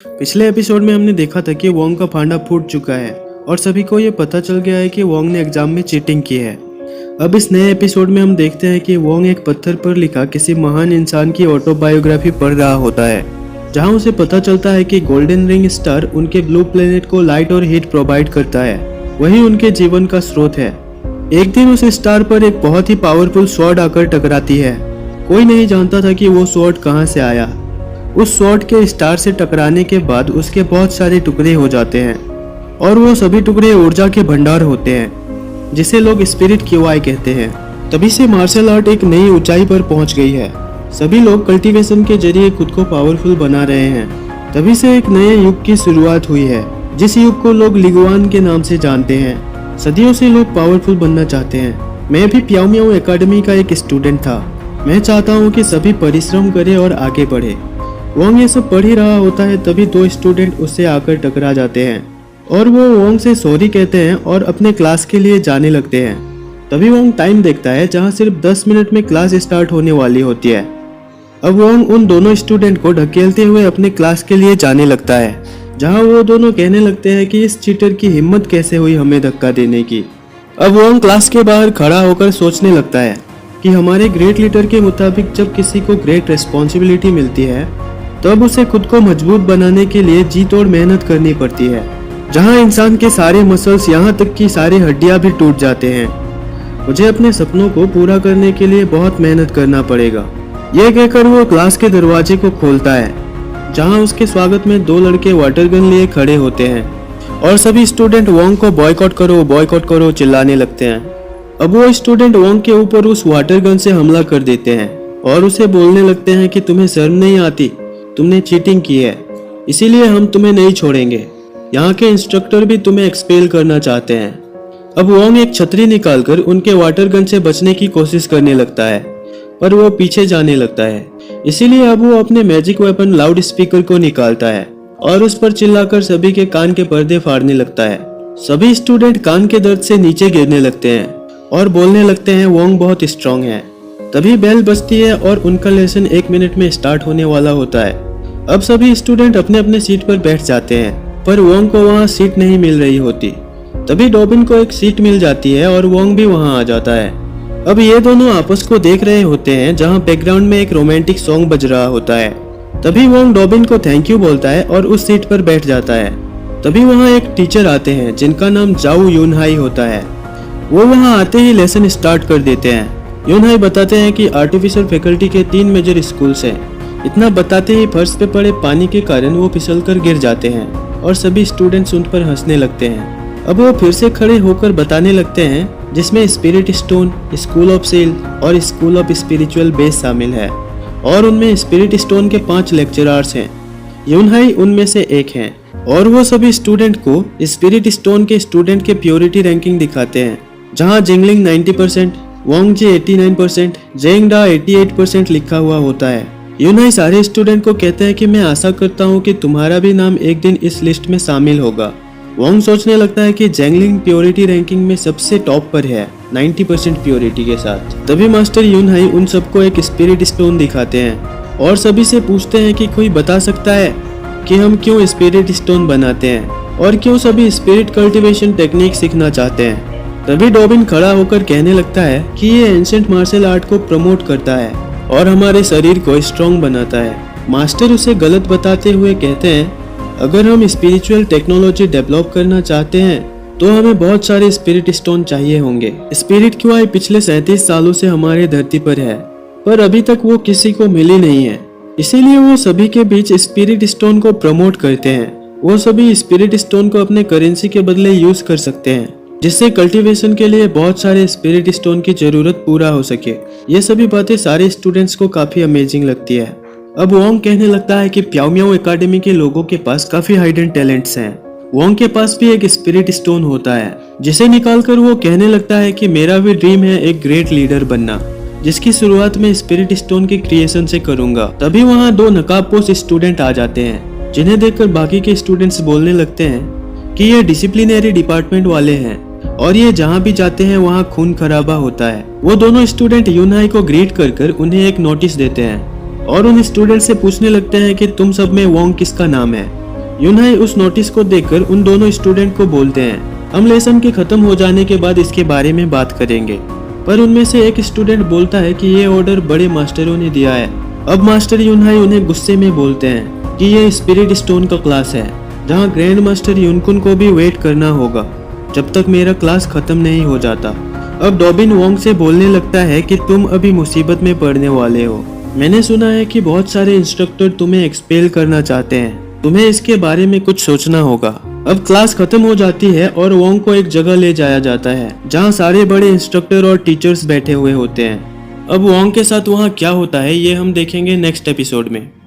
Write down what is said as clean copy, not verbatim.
पिछले एपिसोड में हमने देखा था कि वोंग का फांडा फूट चुका है और सभी को ये पता चल गया है कि वोंग ने एग्जाम में चीटिंग की है। अब इस नए एपिसोड में हम देखते हैं कि वोंग एक पत्थर पर लिखा किसी महान इंसान की ऑटोबायोग्राफी पढ़ रहा होता है, जहां उसे पता चलता है कि गोल्डन रिंग स्टार उनके ब्लू प्लेनेट को लाइट और हीट प्रोवाइड करता है, वही उनके जीवन का स्रोत है। एक दिन उस स्टार पर एक बहुत ही पावरफुल स्वॉर्ड आकर टकराती है। कोई नहीं जानता था कि वो स्वॉर्ड कहाँ से आया। उस स्वॉर्ड के स्टार से टकराने के बाद उसके बहुत सारे टुकड़े हो जाते हैं और वो सभी टुकड़े ऊर्जा के भंडार होते हैं, जिसे लोग स्पिरिट क्यूआई कहते हैं। तभी से मार्शल आर्ट एक नई ऊंचाई पर पहुंच गई है। सभी लोग कल्टीवेशन के जरिए खुद को पावरफुल बना रहे हैं। तभी से एक नए युग की शुरुआत हुई है, जिस युग को लोग लिगुआन के नाम से जानते हैं। सदियों से लोग पावरफुल बनना चाहते हैं। मैं भी प्याओ मियाओ एकेडमी का एक स्टूडेंट था। मैं चाहता हूँ कि सभी परिश्रम करें और आगे बढ़े। वोंग ये सब पढ़ ही रहा होता है, तभी दो स्टूडेंट उससे आकर टकरा जाते हैं और वो वोंग से सॉरी कहते हैं और अपने क्लास के लिए जाने लगते हैं। तभी वोंग टाइम देखता है, जहां सिर्फ 10 मिनट में क्लास स्टार्ट होने वाली होती है। अब वोंग उन दोनों स्टूडेंट को ढकेलते हुए अपने क्लास के लिए जाने लगता है, जहां वो दोनों कहने लगते हैं कि इस चीटर की हिम्मत कैसे हुई हमें धक्का देने की। अब वोंग क्लास के बाहर खड़ा होकर सोचने लगता है कि हमारे ग्रेट लीडर के मुताबिक जब किसी को ग्रेट रिस्पॉन्सिबिलिटी मिलती है तब उसे खुद को मजबूत बनाने के लिए जी तोड़ मेहनत करनी पड़ती है, जहां इंसान के सारे मसल्स यहाँ तक कि सारी हड्डियां भी टूट जाते हैं। मुझे अपने सपनों को पूरा करने के लिए बहुत मेहनत करना पड़ेगा। यह कहकर वो क्लास के दरवाजे को खोलता है, जहां उसके स्वागत में दो लड़के वाटर गन लिए खड़े होते हैं और सभी स्टूडेंट वोंग को बॉयकॉट करो चिल्लाने लगते हैं। अब वो स्टूडेंट वोंग के ऊपर उस वाटर गन से हमला कर देते हैं और उसे बोलने लगते हैं कि तुम्हें शर्म नहीं आती, तुमने चीटिंग की है, इसीलिए हम तुम्हें नहीं छोड़ेंगे। यहाँ के इंस्ट्रक्टर भी तुम्हें एक्सपेल करना चाहते हैं। अब वोंग एक छतरी निकालकर उनके वाटर गन से बचने की कोशिश करने लगता है, पर वो पीछे जाने लगता है। इसीलिए अब वो अपने मैजिक वेपन लाउड स्पीकर को निकालता है और उस पर चिल्लाकर सभी के कान के पर्दे फाड़ने लगता है। सभी स्टूडेंट कान के दर्द से नीचे गिरने लगते हैं और बोलने लगते हैं वोंग बहुत स्ट्रांग है। तभी बेल बजती है और उनका लेसन 1 मिनट में स्टार्ट होने वाला होता है। अब सभी स्टूडेंट अपने अपने सीट पर बैठ जाते हैं, पर वोंग को वहाँ सीट नहीं मिल रही होती। तभी डॉबिन को एक सीट मिल जाती है और वोंग भी वहाँ आ जाता है। अब ये दोनों आपस को देख रहे होते हैं, जहाँ बैकग्राउंड में एक रोमांटिक सॉन्ग बज रहा होता है। तभी वोंग डॉबिन को थैंक यू बोलता है और उस सीट पर बैठ जाता है। तभी वहाँ एक टीचर आते हैं जिनका नाम जाओ यूनहाई होता है। वो वहाँ आते ही लेसन स्टार्ट कर देते हैं। यूनहाई बताते हैं कि आर्टिफिशियल फैकल्टी के 3 मेजर स्कूल्स हैं। इतना बताते ही फर्श पे पड़े पानी के कारण वो फिसलकर गिर जाते हैं और सभी स्टूडेंट्स उन पर हंसने लगते हैं। अब वो फिर से खड़े होकर बताने लगते हैं, जिसमें spirit stone, school of cell और स्कूल ऑफ स्पिरिचुअल बेस शामिल है और उनमें स्पिरिट स्टोन के 5 लेक्चरर्स हैं। यूनहाई उनमें से एक हैं और वो सभी स्टूडेंट को स्पिरिट स्टोन के स्टूडेंट के प्योरिटी रैंकिंग दिखाते हैं, जहाँ जिंगलिंग 90%, वोंग जे 89%, जेंगडा 88% लिखा हुआ होता है। यूनहाई सारे स्टूडेंट को कहते हैं कि मैं आशा करता हूँ कि तुम्हारा भी नाम एक दिन इस लिस्ट में शामिल होगा। वोंग सोचने लगता है कि जेंगलिंग प्योरिटी रैंकिंग में सबसे टॉप पर है 90% प्योरिटी के साथ। तभी मास्टर यूनहाई उन सबको एक स्पिरिट स्टोन दिखाते हैं और सभी से पूछते हैं कि कोई बता सकता है कि हम क्यों स्पिरिट स्टोन बनाते हैं और क्यों सभी स्पिरिट कल्टीवेशन टेक्निक सीखना चाहते हैं। तभी डॉबिन खड़ा होकर कहने लगता है कि ये एंशिएंट मार्शल आर्ट को प्रमोट करता है और हमारे शरीर को स्ट्रॉन्ग बनाता है। मास्टर उसे गलत बताते हुए कहते हैं, अगर हम स्पिरिचुअल टेक्नोलॉजी डेवलप करना चाहते हैं तो हमें बहुत सारे स्पिरिट स्टोन चाहिए होंगे। स्पिरिट क्यूआई पिछले 37 सालों से हमारे धरती पर है, पर अभी तक वो किसी को मिली नहीं है। इसीलिए वो सभी के बीच स्पिरिट स्टोन को प्रमोट करते हैं। वो सभी स्पिरिट स्टोन को अपने करेंसी के बदले यूज कर सकते हैं, जिससे कल्टीवेशन के लिए बहुत सारे स्पिरिट स्टोन की जरूरत पूरा हो सके। ये सभी बातें सारे स्टूडेंट्स को काफी अमेजिंग लगती है। अब वोंग कहने लगता है कि प्याओ मियाओ एकेडमी के लोगों के पास काफी हाइडन टैलेंट्स हैं। वोंग के पास भी एक स्पिरिट स्टोन होता है, जिसे निकालकर वो कहने लगता है कि मेरा भी ड्रीम है एक ग्रेट लीडर बनना, जिसकी शुरुआत में स्पिरिट स्टोन के क्रिएशन से करूंगा। तभी वहाँ 2 नकाबपोश स्टूडेंट आ जाते हैं, जिन्हें देखकर बाकी के स्टूडेंट्स बोलने लगते हैं कि ये डिसिप्लिनरी डिपार्टमेंट वाले हैं और ये जहाँ भी जाते हैं वहाँ खून खराबा होता है। वो दोनों स्टूडेंट यूनहाई को ग्रीट कर उन्हें एक नोटिस देते हैं और उन स्टूडेंट से पूछने लगते हैं कि तुम सब में वोंग किसका नाम है। यूनहाई उस नोटिस को देखकर उन दोनों स्टूडेंट को बोलते हैं, हम लेसन के खत्म हो जाने के बाद इसके बारे में बात करेंगे। पर उनमें से एक स्टूडेंट बोलता है कि ये ऑर्डर बड़े मास्टरों ने दिया है। अब मास्टर यूनहाई उन्हें गुस्से में बोलते हैं कि ये स्पिरिट स्टोन का क्लास है, जहाँ ग्रैंड मास्टर यूनकुन को भी वेट करना होगा जब तक मेरा क्लास खत्म नहीं हो जाता। अब डॉबिन वोंग से बोलने लगता है कि तुम अभी मुसीबत में पड़ने वाले हो। मैंने सुना है कि बहुत सारे इंस्ट्रक्टर तुम्हें एक्सपेल करना चाहते हैं, तुम्हें इसके बारे में कुछ सोचना होगा। अब क्लास खत्म हो जाती है और वोंग को एक जगह ले जाया जाता है जहाँ सारे बड़े इंस्ट्रक्टर और टीचर्स बैठे हुए होते हैं। अब वोंग के साथ वहाँ क्या होता है ये हम देखेंगे नेक्स्ट एपिसोड में।